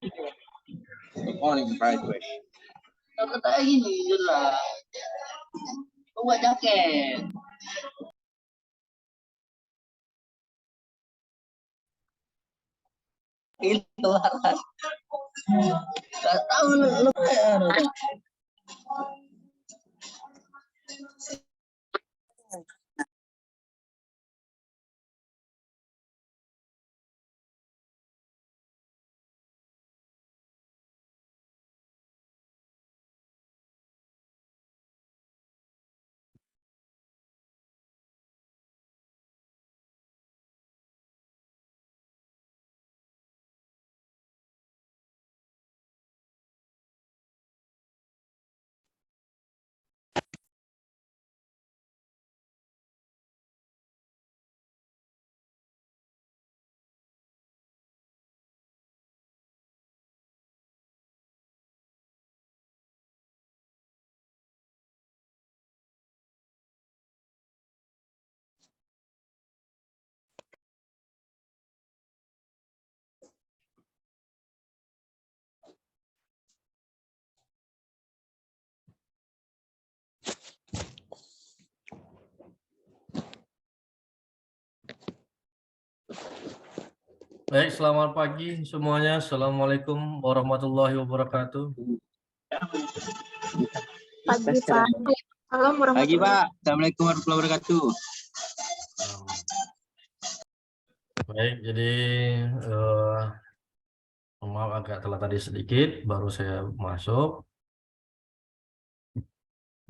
Good morning, fried fish. Kata gini lah. Buat jaket. Itu harus. Gak tahu lu kayak. Baik, selamat pagi semuanya. Assalamualaikum warahmatullahi wabarakatuh. Pagi Pak. Halo Pagi Pak, Assalamualaikum warahmatullahi wabarakatuh. Baik, jadi maaf agak telat tadi sedikit, baru saya masuk.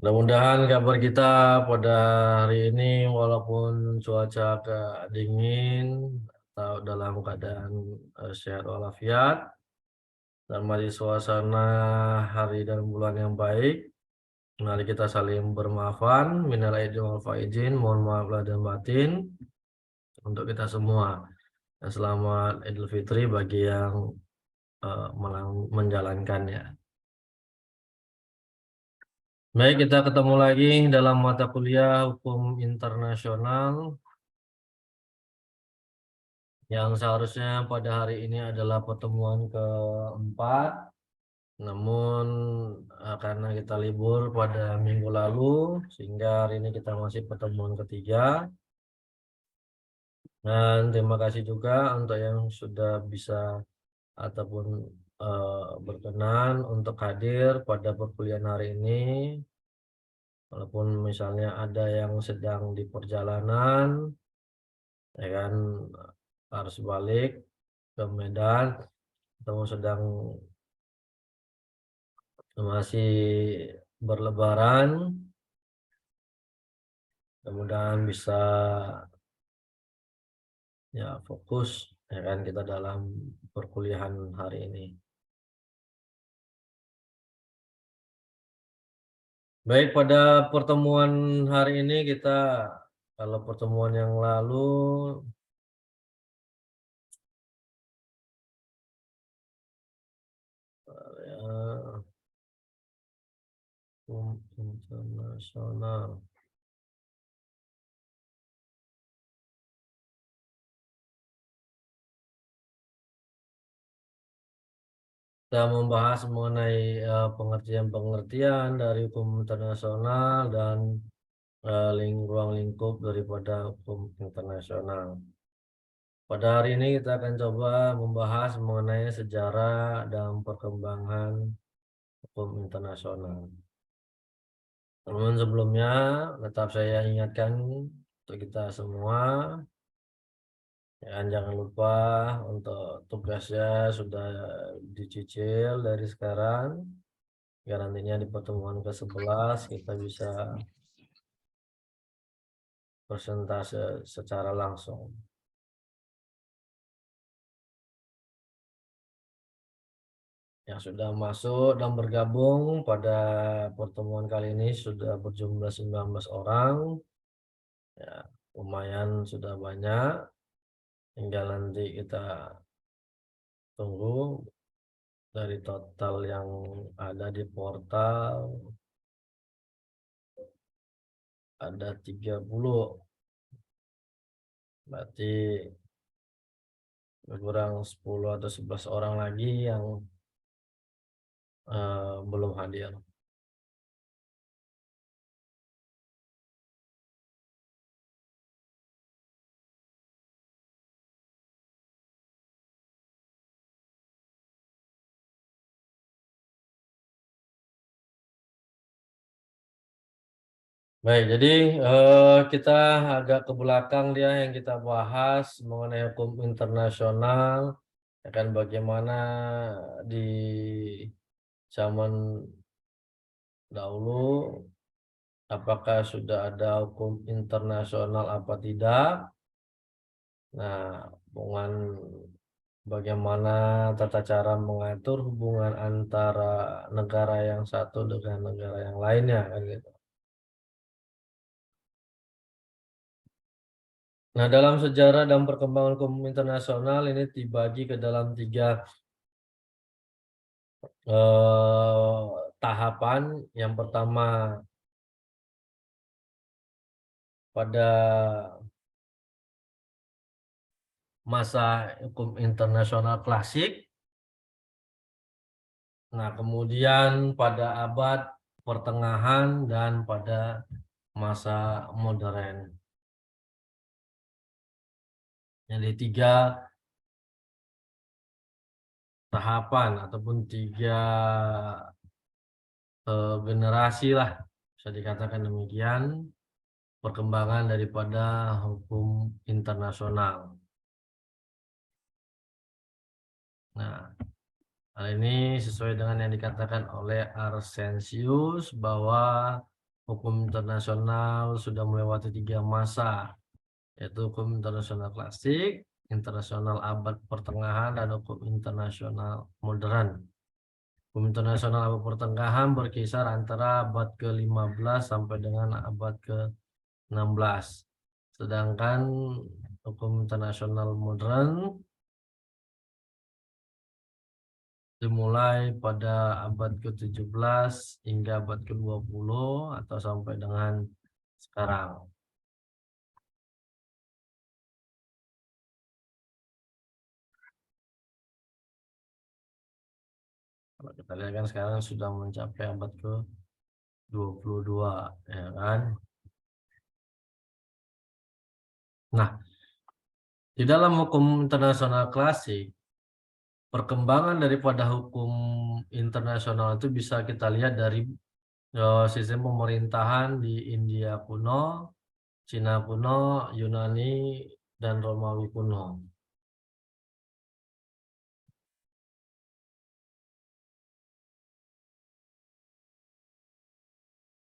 Mudah-mudahan kabar kita pada hari ini walaupun cuaca agak dingin atau dalam keadaan sehat walafiat dan masih suasana hari dan bulan yang baik. Mari kita saling bermaafan, minal aidin wal faizin, mohon maaf lahir dan batin untuk kita semua. Dan selamat Idul Fitri bagi yang menjalankannya. Baik, kita ketemu lagi dalam mata kuliah Hukum Internasional yang seharusnya pada hari ini adalah pertemuan keempat. Namun karena kita libur pada minggu lalu, sehingga hari ini kita masih pertemuan ketiga. Dan terima kasih juga untuk yang sudah bisa ataupun berkenan untuk hadir pada perkuliahan hari ini. Walaupun misalnya ada yang sedang di perjalanan, ya kan, harus balik ke Medan, atau sedang masih berlebaran, mudah-mudahan bisa ya fokus, ya kan, kita dalam perkuliahan hari ini. Baik, pada pertemuan hari ini kalau pertemuan yang lalu Hukum internasional. Kita membahas mengenai pengertian-pengertian dari hukum internasional dan ruang lingkup daripada hukum internasional. Pada hari ini kita akan coba membahas mengenai sejarah dan perkembangan hukum internasional. Namun sebelumnya tetap saya ingatkan untuk kita semua, jangan lupa untuk tugasnya sudah dicicil dari sekarang, biar nantinya di pertemuan ke-11 kita bisa persentase secara langsung. Yang sudah masuk dan bergabung pada pertemuan kali ini sudah berjumlah 19 orang. Ya, lumayan sudah banyak. Tinggal nanti kita tunggu dari total yang ada di portal ada 30. Berarti kurang 10 atau 11 orang lagi yang belum hadir. Baik, jadi kita agak ke belakang dia yang kita bahas mengenai hukum internasional, akan bagaimana di zaman dahulu, apakah sudah ada hukum internasional apa tidak. Nah, hubungan bagaimana tata cara mengatur hubungan antara negara yang satu dengan negara yang lainnya, kan gitu. Nah, dalam sejarah dan perkembangan hukum internasional ini dibagi ke dalam 3 tahapan. Yang pertama pada masa hukum internasional klasik. Nah, kemudian pada abad pertengahan dan pada masa modern. Jadi 3 tahapan ataupun 3 generasi lah, bisa dikatakan demikian, perkembangan daripada hukum internasional. Nah, hal ini sesuai dengan yang dikatakan oleh Arsensius bahwa hukum internasional sudah melewati 3 masa, yaitu hukum internasional klasik, internasional abad pertengahan, dan hukum internasional modern. Hukum internasional abad pertengahan berkisar antara abad ke-15 sampai dengan abad ke-16. Sedangkan hukum internasional modern dimulai pada abad ke-17 hingga abad ke-20 atau sampai dengan sekarang. Kalau kita lihat kan sekarang sudah mencapai abad ke-22, ya kan? Nah, di dalam hukum internasional klasik, perkembangan daripada hukum internasional itu bisa kita lihat dari sistem pemerintahan di India kuno, Cina kuno, Yunani, dan Romawi kuno.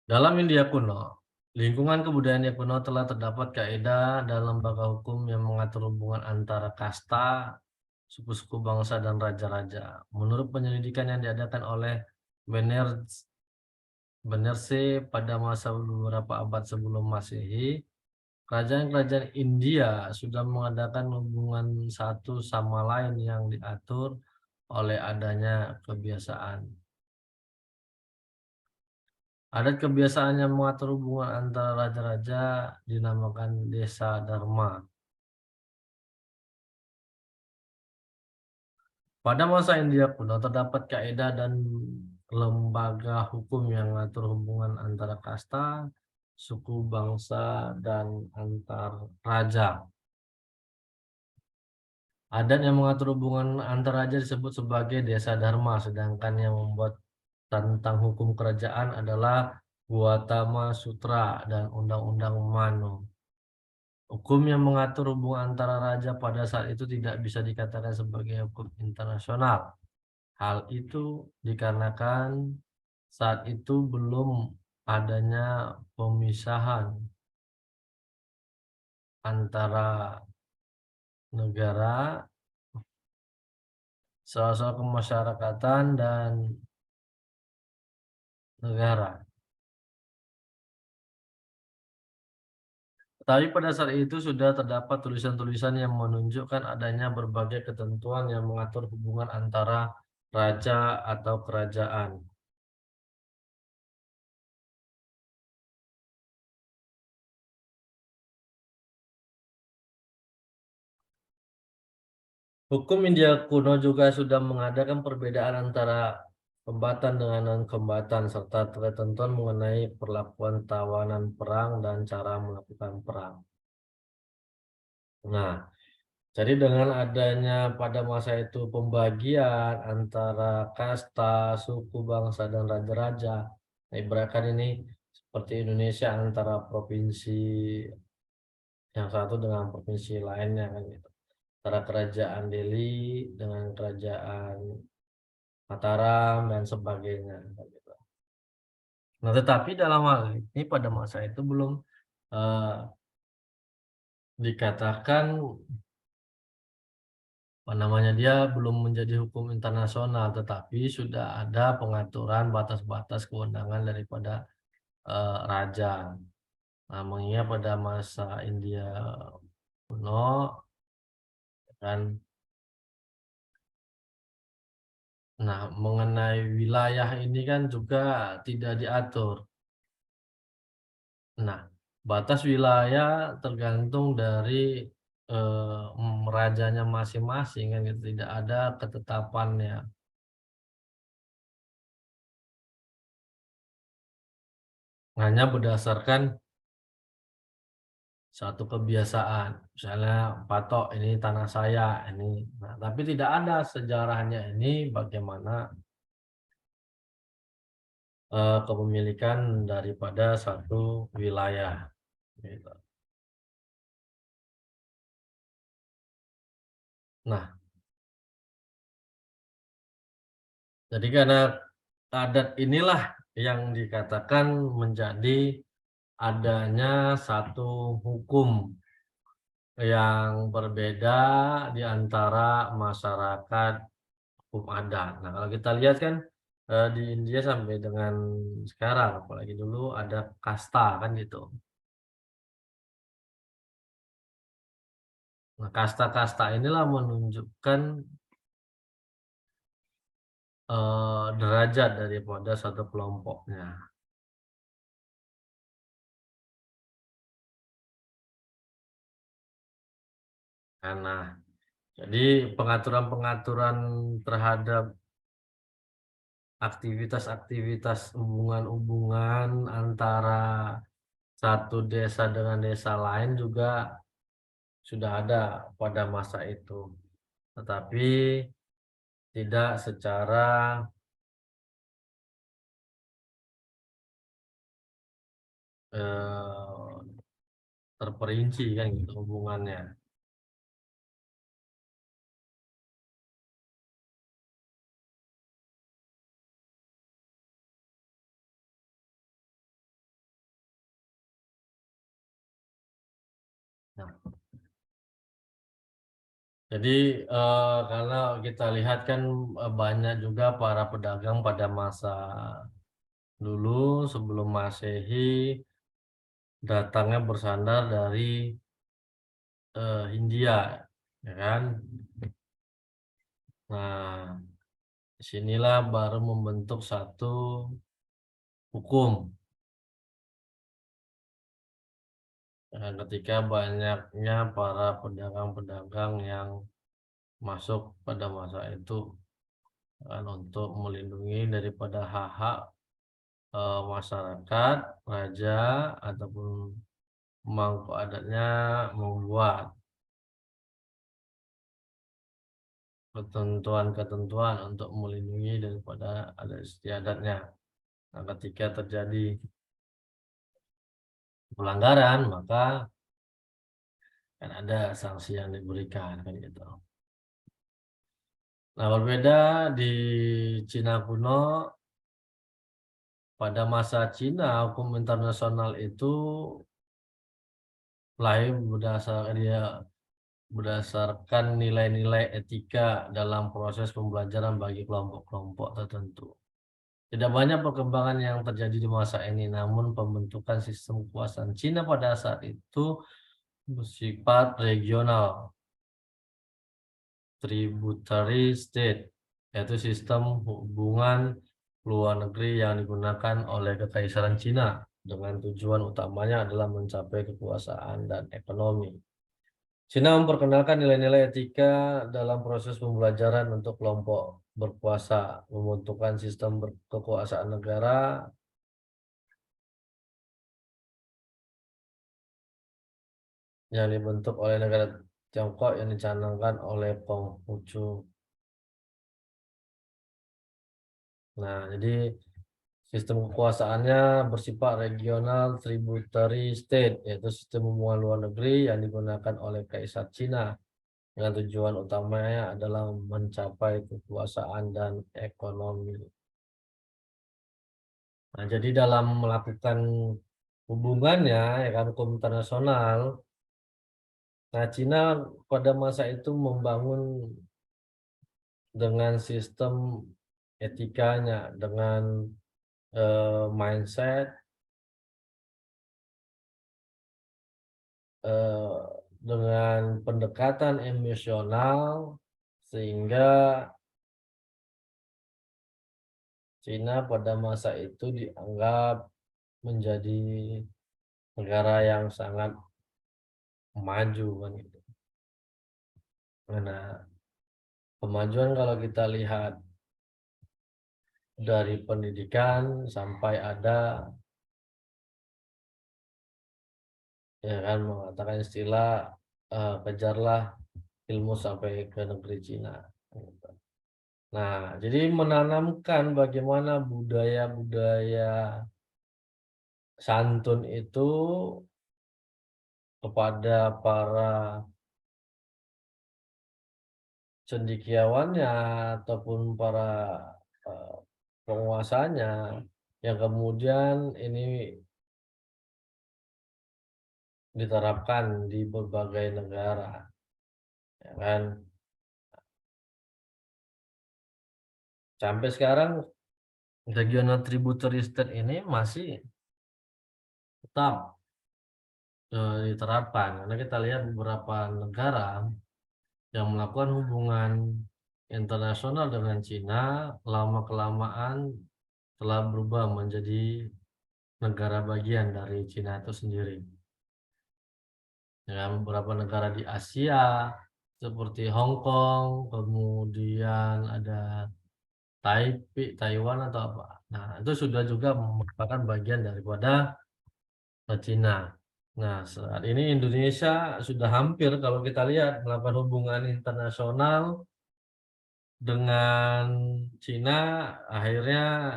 Dalam India kuno, lingkungan kebudayaan India kuno telah terdapat kaidah dan lembaga hukum yang mengatur hubungan antara kasta, suku-suku bangsa, dan raja-raja. Menurut penyelidikan yang diadakan oleh Banerjee pada masa beberapa abad sebelum Masehi, kerajaan-kerajaan India sudah mengadakan hubungan satu sama lain yang diatur oleh adanya kebiasaan. Adat kebiasaan yang mengatur hubungan antara raja-raja dinamakan desa dharma. Pada masa India kuno terdapat kaidah dan lembaga hukum yang mengatur hubungan antara kasta, suku bangsa, dan antar raja. Adat yang mengatur hubungan antar raja disebut sebagai desa dharma, sedangkan yang membuat tentang hukum kerajaan adalah Gautama Sutra dan Undang-Undang Manu. Hukum yang mengatur hubungan antara raja pada saat itu tidak bisa dikatakan sebagai hukum internasional. Hal itu dikarenakan saat itu belum adanya pemisahan antara negara, soal-soal kemasyarakatan, dan negara. Tapi pada saat itu sudah terdapat tulisan-tulisan yang menunjukkan adanya berbagai ketentuan yang mengatur hubungan antara raja atau kerajaan. Hukum India kuno juga sudah mengadakan perbedaan antara kombatan dengan non-kombatan serta ketentuan mengenai perlakuan tawanan perang dan cara melakukan perang. Nah, jadi dengan adanya pada masa itu pembagian antara kasta, suku, bangsa, dan raja-raja, ibaratkan ini seperti Indonesia antara provinsi yang satu dengan provinsi lainnya kan gitu. Antara kerajaan Delhi dengan kerajaan Mataram dan sebagainya kan gitu. Nah, tetapi dalam hal ini pada masa itu belum dikatakan dia belum menjadi hukum internasional, tetapi sudah ada pengaturan batas-batas kewenangan daripada raja. Nah, mengingat pada masa India kuno kan, nah mengenai wilayah ini kan juga tidak diatur. Nah, batas wilayah tergantung dari rajanya masing-masing kan gitu. Tidak ada ketetapannya. Hanya berdasarkan satu kebiasaan, misalnya patok ini tanah saya ini. Nah, tapi tidak ada sejarahnya ini bagaimana kepemilikan daripada satu wilayah. Gitu. Nah, jadi karena adat inilah yang dikatakan menjadi adanya satu hukum yang berbeda di antara masyarakat hukum adat. Nah, kalau kita lihat kan di India sampai dengan sekarang, apalagi dulu ada kasta kan gitu. Nah, kasta-kasta inilah menunjukkan derajat daripada satu kelompoknya. Karena jadi pengaturan-pengaturan terhadap aktivitas-aktivitas hubungan-hubungan antara satu desa dengan desa lain juga sudah ada pada masa itu, tetapi tidak secara terperinci kan gitu hubungannya. Nah, jadi karena kita lihat kan banyak juga para pedagang pada masa dulu sebelum Masehi datangnya bersandar dari India, ya kan? Nah, disinilah baru membentuk satu hukum. Ketika banyaknya para pedagang-pedagang yang masuk pada masa itu kan, untuk melindungi daripada hak-hak masyarakat, raja ataupun pemangku adatnya membuat ketentuan-ketentuan untuk melindungi daripada adat istiadatnya. Nah, ketika terjadi pelanggaran, maka kan ada sanksi yang diberikan kan gitu. Nah, berbeda di Cina kuno, pada masa Cina hukum internasional itu lahir berdasarkan nilai-nilai etika dalam proses pembelajaran bagi kelompok-kelompok tertentu. Tidak banyak perkembangan yang terjadi di masa ini, namun pembentukan sistem kekuasaan Cina pada saat itu bersifat regional, tributary state, yaitu sistem hubungan luar negeri yang digunakan oleh Kekaisaran Cina dengan tujuan utamanya adalah mencapai kekuasaan dan ekonomi. Cina memperkenalkan nilai-nilai etika dalam proses pembelajaran untuk kelompok berkuasa, membentukkan sistem kekuasaan negara yang dibentuk oleh negara Tiongkok yang dicanangkan oleh Konghucu. Nah, jadi sistem kekuasaannya bersifat regional tributary state, yaitu sistem hubungan luar negeri yang digunakan oleh Kaisar Cina dengan tujuan utamanya adalah mencapai kekuasaan dan ekonomi. Nah, jadi dalam melakukan hubungannya, ya kan, hukum internasional, nah Cina pada masa itu membangun dengan sistem etikanya, dengan mindset, dengan pendekatan emosional, sehingga Cina pada masa itu dianggap menjadi negara yang sangat maju kan gitu. Nah, kemajuan kalau kita lihat dari pendidikan sampai ada, ya kan, mengatakan istilah kejarlah ilmu sampai ke negeri Cina. Nah, jadi menanamkan bagaimana budaya-budaya santun itu kepada para cendekiawannya ataupun para penguasanya, yang kemudian ini diterapkan di berbagai negara, ya kan. Sampai sekarang regional tributary state ini masih tetap diterapkan, karena kita lihat beberapa negara yang melakukan hubungan internasional dengan Cina lama-kelamaan telah berubah menjadi negara bagian dari Cina itu sendiri. Ya, beberapa negara di Asia seperti Hong Kong, kemudian ada Taipei, Taiwan atau apa. Nah, itu sudah juga merupakan bagian daripada Cina. Nah, saat ini Indonesia sudah hampir, kalau kita lihat, melakukan hubungan internasional dengan Cina. Akhirnya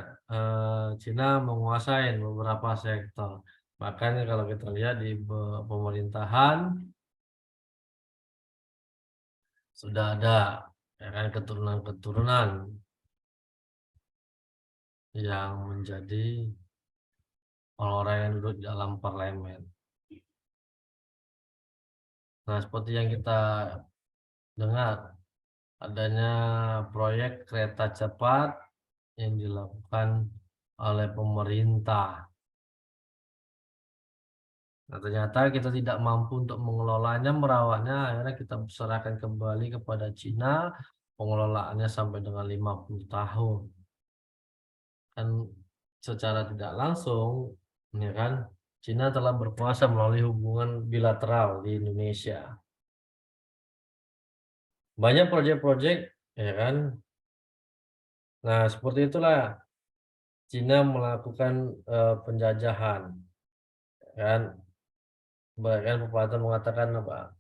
Cina menguasai beberapa sektor. Makanya kalau kita lihat di pemerintahan sudah ada, ya kan, keturunan-keturunan yang menjadi orang-orang yang duduk di dalam parlemen. Nah, seperti yang kita dengar, adanya proyek kereta cepat yang dilakukan oleh pemerintah. Nah, ternyata kita tidak mampu untuk mengelolanya, merawatnya, akhirnya kita serahkan kembali kepada Cina, pengelolaannya sampai dengan 50 tahun. Kan secara tidak langsung, ya kan, Cina telah berkuasa melalui hubungan bilateral di Indonesia. Banyak proyek-proyek, ya kan. Nah, seperti itulah Cina melakukan penjajahan, kan. Bahkan pepatah mengatakan apa?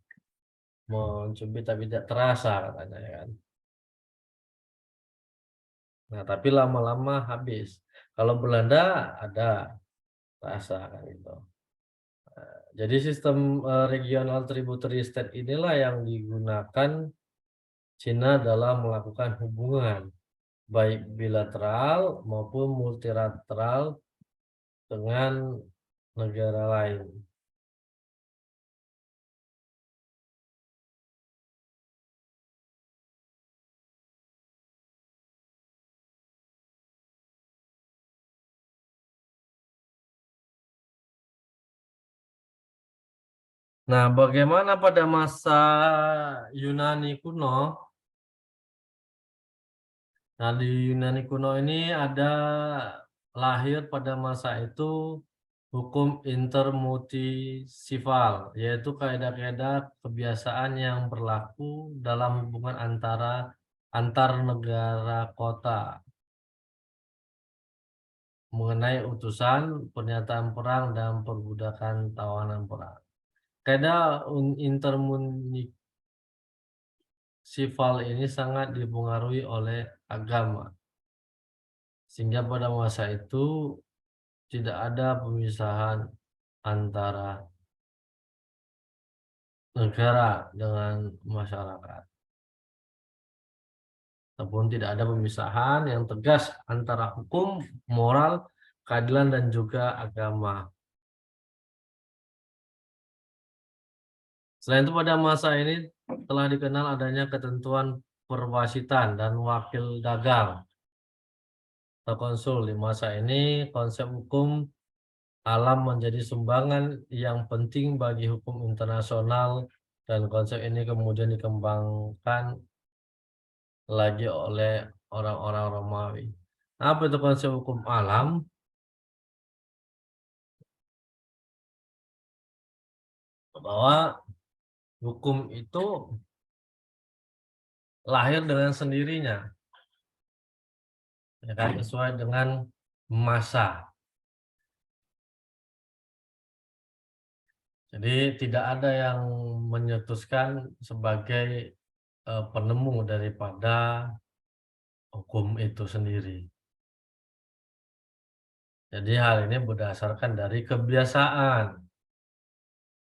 Mencubit tapi tidak terasa, katanya, ya kan. Nah, tapi lama-lama habis. Kalau Belanda ada rasa kan gitu. Jadi sistem regional tributary state inilah yang digunakan Cina dalam melakukan hubungan baik bilateral maupun multilateral dengan negara lain. Nah, bagaimana pada masa Yunani kuno? Nah, di Yunani kuno ini ada lahir pada masa itu hukum intermutisifal, yaitu kaidah-kaidah kebiasaan yang berlaku dalam hubungan antar negara kota mengenai utusan, pernyataan perang, dan perbudakan tawanan perang. Kaidah intermunisifal ini sangat dipengaruhi oleh agama, sehingga pada masa itu tidak ada pemisahan antara negara dengan masyarakat. Ataupun tidak ada pemisahan yang tegas antara hukum, moral, keadilan, dan juga agama. Selain itu pada masa ini telah dikenal adanya ketentuan perwasitan dan wakil dagang atau konsul. Di masa ini konsep hukum alam menjadi sumbangan yang penting bagi hukum internasional, dan konsep ini kemudian dikembangkan lagi oleh orang-orang Romawi. Apa itu konsep hukum alam? Bahwa hukum itu lahir dengan sendirinya, ya kan, sesuai dengan masa. Jadi tidak ada yang menyetuskan sebagai penemu daripada hukum itu sendiri. Jadi hal ini berdasarkan dari kebiasaan.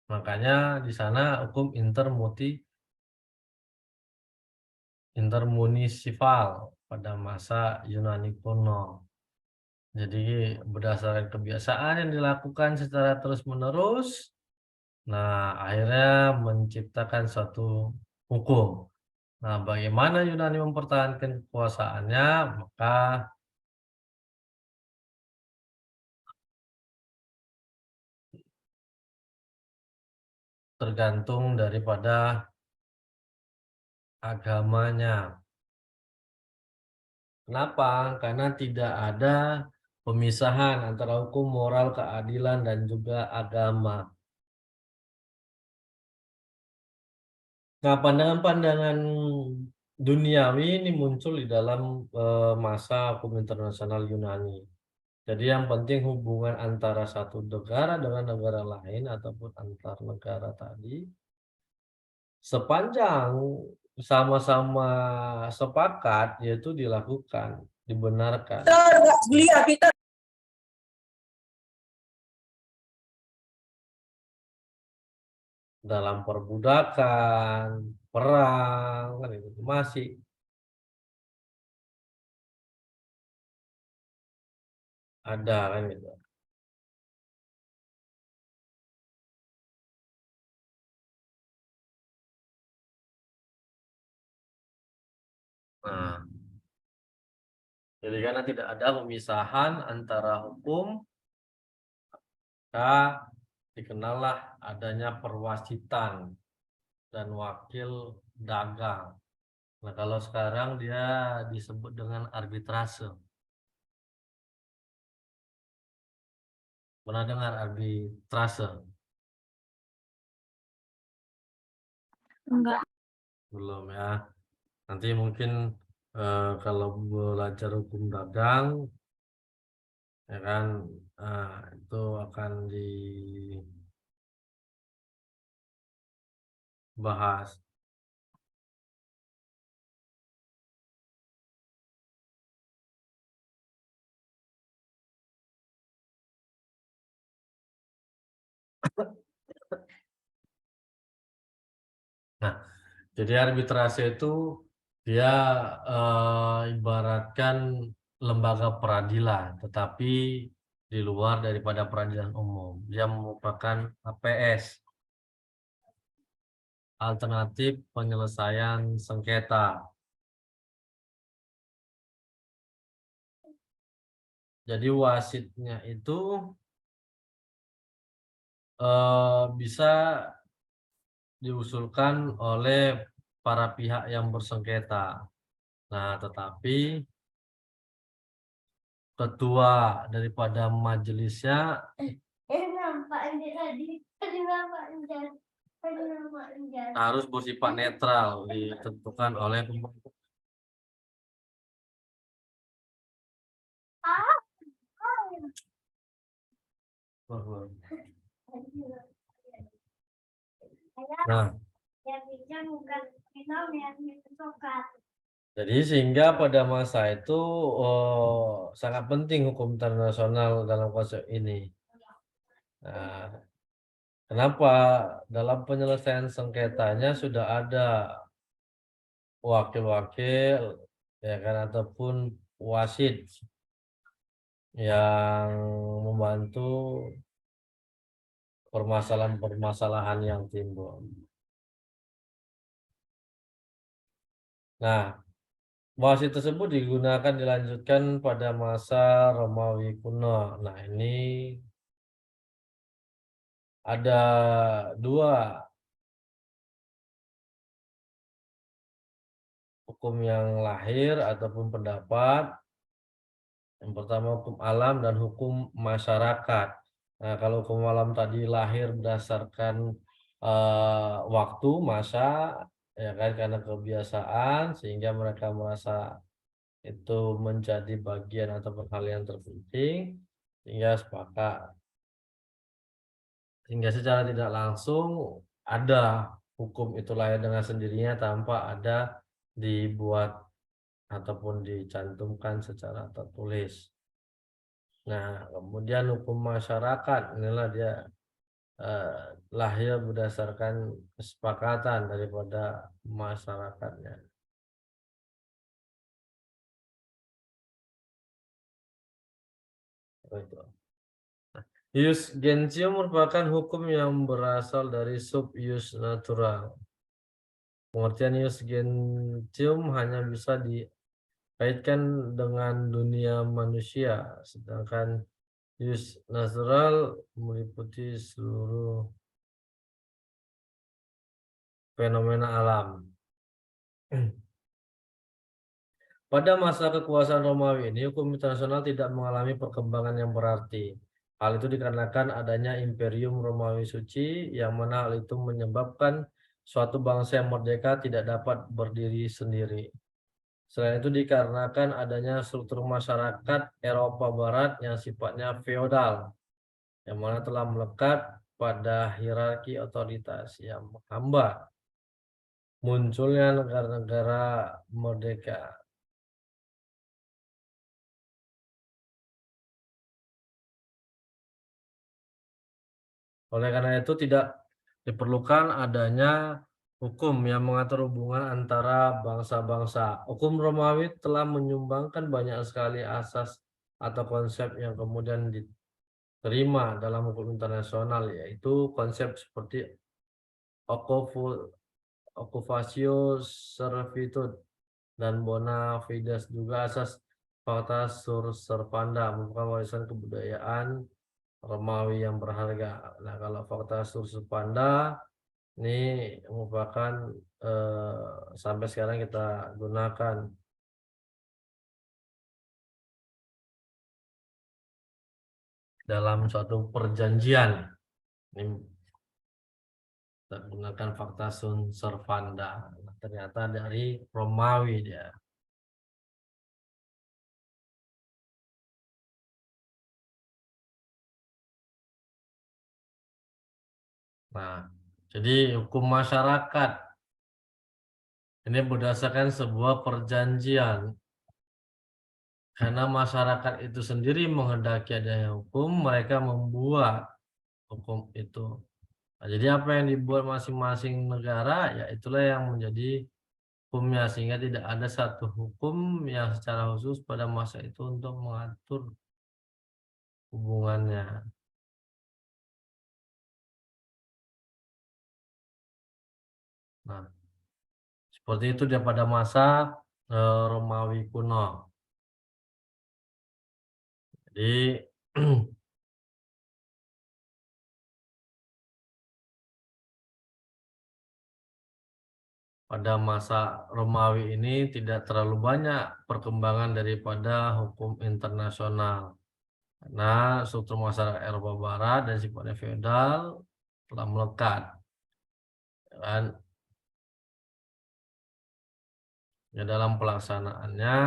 Makanya di sana hukum intermunisipal pada masa Yunani kuno. Jadi berdasarkan kebiasaan yang dilakukan secara terus-menerus, nah akhirnya menciptakan suatu hukum. Nah, bagaimana Yunani mempertahankan kekuasaannya? Maka tergantung daripada agamanya. Kenapa? Karena tidak ada pemisahan antara hukum, moral, keadilan, dan juga agama. Nah, pandangan-pandangan duniawi ini muncul di dalam masa hukum internasional Yunani. Jadi yang penting hubungan antara satu negara dengan negara lain ataupun antar negara tadi, sepanjang sama-sama sepakat, yaitu dilakukan, dibenarkan. Dalam perbudakan, perang, kan itu masih ada kan gitu. Nah, jadi karena tidak ada pemisahan antara hukum, maka dikenallah adanya perwasitan dan wakil dagang. Nah, kalau sekarang dia disebut dengan arbitrase. Pernah dengar arbitrase? Enggak. Belum ya. Nanti mungkin kalau belajar hukum dagang, ya kan, itu akan dibahas. Nah, jadi arbitrase itu dia ibaratkan lembaga peradilan, tetapi di luar daripada peradilan umum. Dia merupakan APS, alternatif penyelesaian sengketa. Jadi wasitnya itu bisa diusulkan oleh para pihak yang bersengketa. Nah, tetapi ketua daripada majelisnya harus bersifat netral, ditentukan oleh pemerintah. Nah, jadi sehingga pada masa itu sangat penting hukum internasional dalam konsep ini. Nah, kenapa? Dalam penyelesaian sengketanya sudah ada wakil-wakil, ya kan, ataupun wasit yang membantu permasalahan-permasalahan yang timbul. Nah, wasit tersebut digunakan dilanjutkan pada masa Romawi kuno. Nah, ini ada dua hukum yang lahir ataupun pendapat. Yang pertama hukum alam dan hukum masyarakat. Nah, kalau hukum alam tadi lahir berdasarkan waktu, masa, ya kan, karena kebiasaan, sehingga mereka merasa itu menjadi bagian atau hal yang terpenting, sehingga sepakat. Sehingga secara tidak langsung ada hukum itu lahir dengan sendirinya tanpa ada dibuat ataupun dicantumkan secara tertulis. Nah, kemudian hukum masyarakat, inilah dia lahir berdasarkan kesepakatan daripada masyarakatnya. Ius gentium merupakan hukum yang berasal dari sub ius natural. Pengertian ius gentium hanya bisa dikaitkan dengan dunia manusia, sedangkan ius natural meliputi seluruh fenomena alam. Pada masa kekuasaan Romawi ini, hukum internasional tidak mengalami perkembangan yang berarti. Hal itu dikarenakan adanya Imperium Romawi Suci, yang mana hal itu menyebabkan suatu bangsa yang merdeka tidak dapat berdiri sendiri. Selain itu dikarenakan adanya struktur masyarakat Eropa Barat yang sifatnya feodal, yang mana telah melekat pada hierarki otoritas yang menghambat munculnya negara-negara merdeka. Oleh karena itu tidak diperlukan adanya hukum yang mengatur hubungan antara bangsa-bangsa. Hukum Romawi telah menyumbangkan banyak sekali asas atau konsep yang kemudian diterima dalam hukum internasional, yaitu konsep seperti occupatio servitude dan bona fides, juga asas fakta sur servanda merupakan warisan kebudayaan Romawi yang berharga. Nah, kalau fakta sur servanda ini merupakan sampai sekarang kita gunakan dalam suatu perjanjian. Ini kita gunakan fakta sunt servanda. Nah, ternyata dari Romawi dia. Nah, jadi hukum masyarakat ini berdasarkan sebuah perjanjian. Karena masyarakat itu sendiri menghendaki adanya hukum, mereka membuat hukum itu. Nah, jadi apa yang dibuat masing-masing negara, ya itulah yang menjadi hukumnya, sehingga tidak ada satu hukum yang secara khusus pada masa itu untuk mengatur hubungannya. Nah, seperti itu dia pada masa Romawi kuno. Jadi pada masa Romawi ini tidak terlalu banyak perkembangan daripada hukum internasional. Karena struktur masyarakat Eropa Barat dan sifatnya feodal telah melekat, ya kan? Ya, dalam pelaksanaannya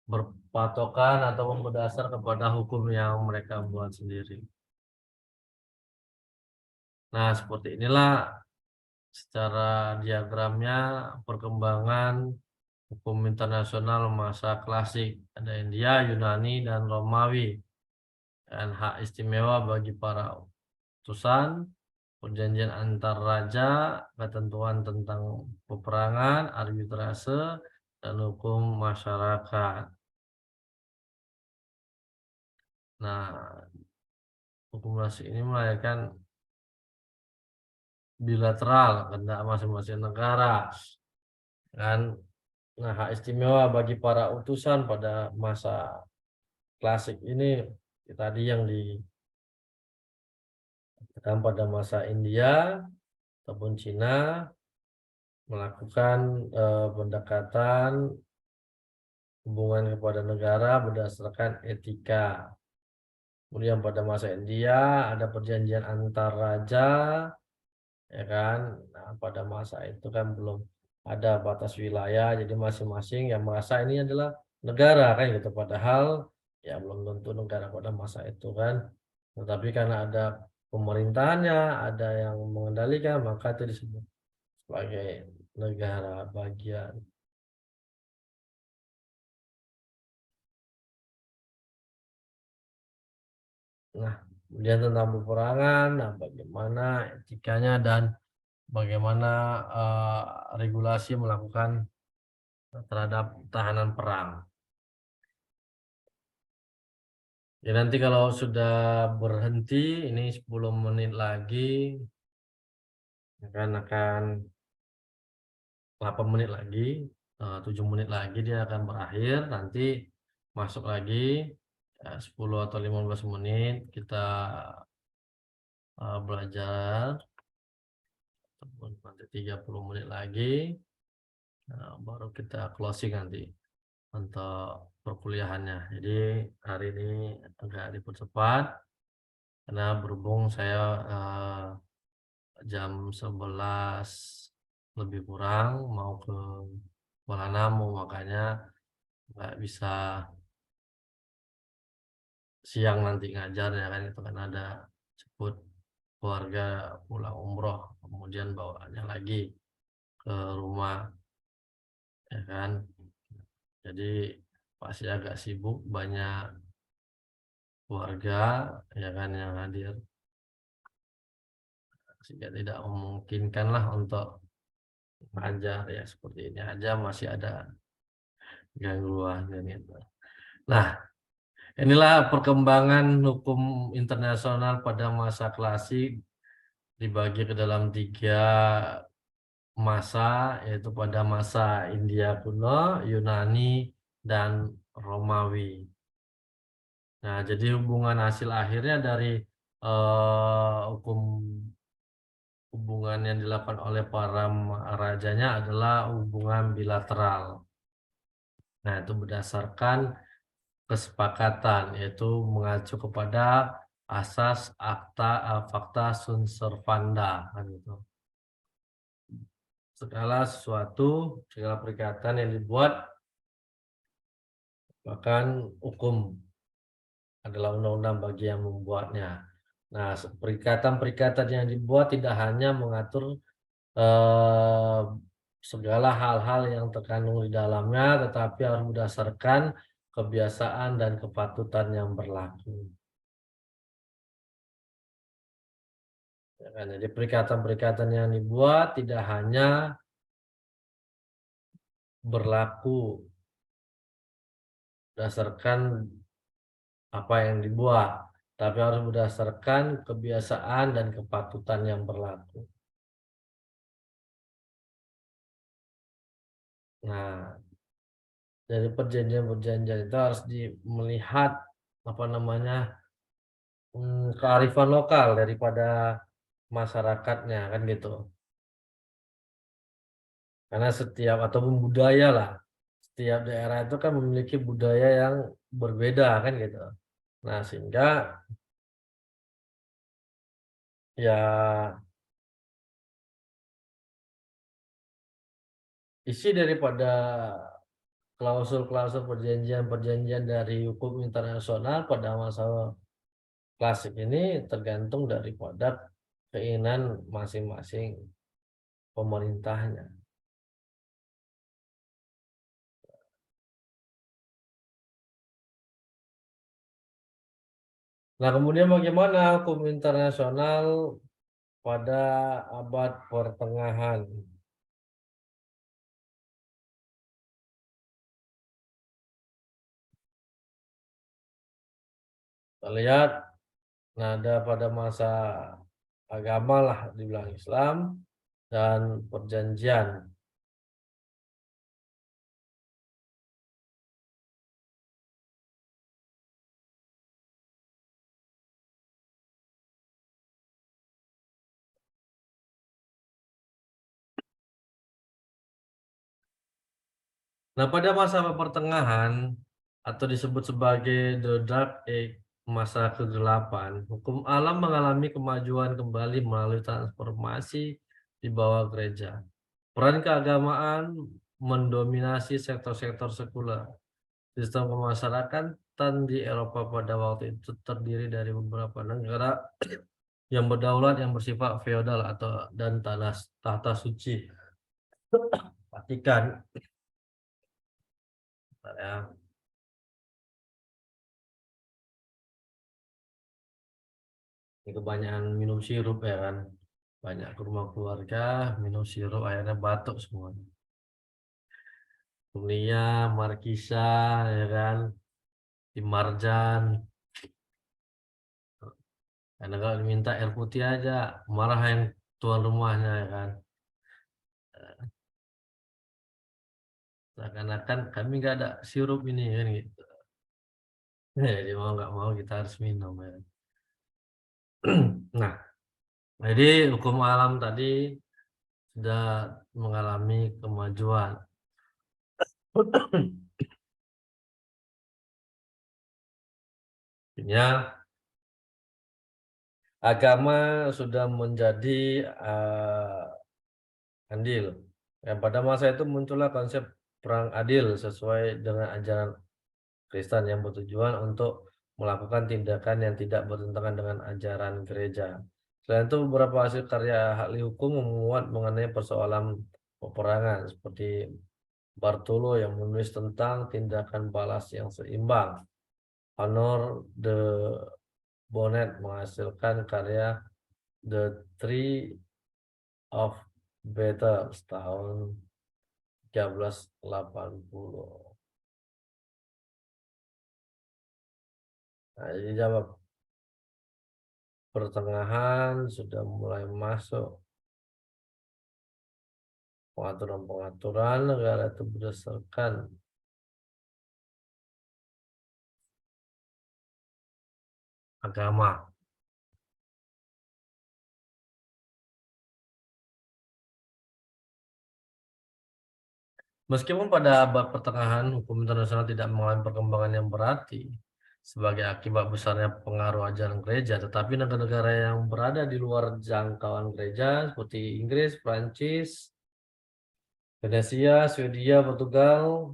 berpatokan atau berdasar kepada hukum yang mereka buat sendiri. Nah, seperti inilah secara diagramnya perkembangan hukum internasional masa klasik. Ada India, Yunani, dan Romawi. Dan hak istimewa bagi para utusan, perjanjian antar raja, ketentuan tentang peperangan, arbitrase, dan hukum masyarakat. Nah, hukum klasik ini melahirkan bilateral kehendak masing-masing negara, kan? Nah, hak istimewa bagi para utusan pada masa klasik ini tadi yang dikatakan pada masa India ataupun Cina melakukan pendekatan hubungan kepada negara berdasarkan etika. Kemudian pada masa India ada perjanjian antar raja, ya kan? Nah, pada masa itu kan belum ada batas wilayah, jadi masing-masing yang merasa ini adalah negara kan gitu. Padahal ya belum tentu negara pada masa itu kan. Tetapi karena ada pemerintahannya, ada yang mengendalikan, maka itu disebut sebagai negara bagian. Nah, kemudian tentang peperangan, nah bagaimana etikanya dan bagaimana regulasi melakukan terhadap tahanan perang. Ya, nanti kalau sudah berhenti, ini 10 menit lagi, akan 8 menit lagi, 7 menit lagi dia akan berakhir, nanti masuk lagi 10 atau 15 menit kita belajar, nanti 30 menit lagi, baru kita closing nanti untuk perkuliahannya. Jadi hari ini agak dipercepat karena berhubung saya jam 11 lebih kurang mau ke Kuala Namu, makanya nggak bisa siang nanti ngajarnya kan, itu kan ada jemput keluarga pulang umroh, kemudian bawaannya lagi ke rumah, ya kan. Jadi pasti agak sibuk, banyak keluarga ya kan yang hadir, sehingga tidak memungkinkan lah untuk mengajar ya, seperti ini aja masih ada gangguan dan itu. Nah, inilah perkembangan hukum internasional pada masa klasik dibagi ke dalam 3 masa, yaitu pada masa India kuno, Yunani, dan Romawi. Nah, jadi hubungan hasil akhirnya dari hubungan yang dilakukan oleh para rajanya adalah hubungan bilateral. Nah, itu berdasarkan kesepakatan, yaitu mengacu kepada asas akta fakta sunt servanda, kan gitu. Segala sesuatu, segala perikatan yang dibuat bahkan hukum adalah undang-undang bagi yang membuatnya. Nah, perikatan-perikatan yang dibuat tidak hanya mengatur segala hal-hal yang terkandung di dalamnya, tetapi harus berdasarkan kebiasaan dan kepatutan yang berlaku. Ya kan? Jadi perikatan-perikatan yang dibuat tidak hanya berlaku berdasarkan apa yang dibuat, tapi harus berdasarkan kebiasaan dan kepatutan yang berlaku. Nah, dari perjanjian-perjanjian itu harus melihat apa namanya kearifan lokal daripada masyarakatnya kan gitu. Karena setiap ataupun budaya lah, setiap daerah itu kan memiliki budaya yang berbeda kan gitu. Nah, sehingga ya isi daripada klausul-klausul perjanjian-perjanjian dari hukum internasional pada masa klasik ini tergantung daripada keinginan masing-masing pemerintahnya. Nah, kemudian bagaimana hukum internasional pada abad pertengahan? Kita lihat, nah ada pada masa agama lah dibilang Islam dan perjanjian. Nah, pada masa pertengahan atau disebut sebagai The Dark Age, masa kegelapan, hukum alam mengalami kemajuan kembali melalui transformasi di bawah gereja. Peran keagamaan mendominasi sektor-sektor sekuler. Sistem kemasyarakatan di Eropa pada waktu itu terdiri dari beberapa negara yang berdaulat yang bersifat feodal atau dan tahta suci. Vatikan. Ya. Ini kebanyakan minum sirup ya kan. Banyak ke rumah keluarga minum sirup akhirnya batuk semua. Kuliah, Markisa ya kan, di Marjan. Karena kalau diminta air putih aja marah yang tuan rumahnya ya kan. Seakan-akan kami nggak ada sirup ini kan gitu. Jadi mau nggak mau kita harus minum ya. Nah, jadi hukum alam tadi sudah mengalami kemajuan. Ya, agama sudah menjadi andil. Ya, pada masa itu muncullah konsep perang adil sesuai dengan ajaran Kristen yang bertujuan untuk melakukan tindakan yang tidak bertentangan dengan ajaran gereja. Selain itu, beberapa hasil karya ahli hukum memuat mengenai persoalan peperangan, seperti Bartolo yang menulis tentang tindakan balas yang seimbang. Honor de Bonnet menghasilkan karya The Tree of Battles tahun 1380. Nah, jadi jawab pertengahan sudah mulai masuk pengaturan-pengaturan negara itu berdasarkan agama. Meskipun pada abad pertengahan hukum internasional tidak mengalami perkembangan yang berarti sebagai akibat besarnya pengaruh ajaran gereja, tetapi negara-negara yang berada di luar jangkauan gereja seperti Inggris, Prancis, Venesia, Swedia, Portugal,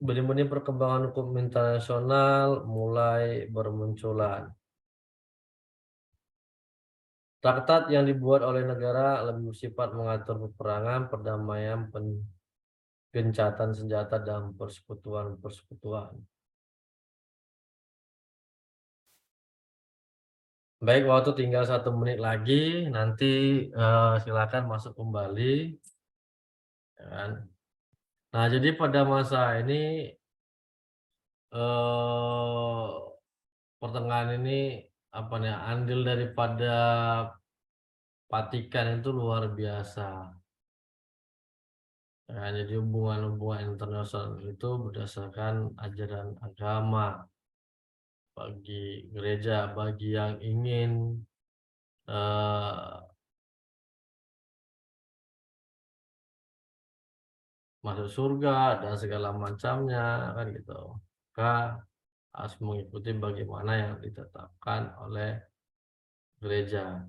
benih-benih perkembangan hukum internasional mulai bermunculan. Traktat yang dibuat oleh negara lebih bersifat mengatur peperangan, perdamaian, gencatan senjata, dan persekutuan-persekutuan. Baik, waktu tinggal 1 menit lagi, nanti silakan masuk kembali. Ya kan? Nah, jadi pada masa ini pertengahan ini apa nih andil daripada Vatikan itu luar biasa. Ya, jadi hubungan-hubungan internasional itu berdasarkan ajaran agama. Bagi gereja, bagi yang ingin eh, masuk surga dan segala macamnya kan gitu. Maka harus mengikuti bagaimana yang ditetapkan oleh gereja.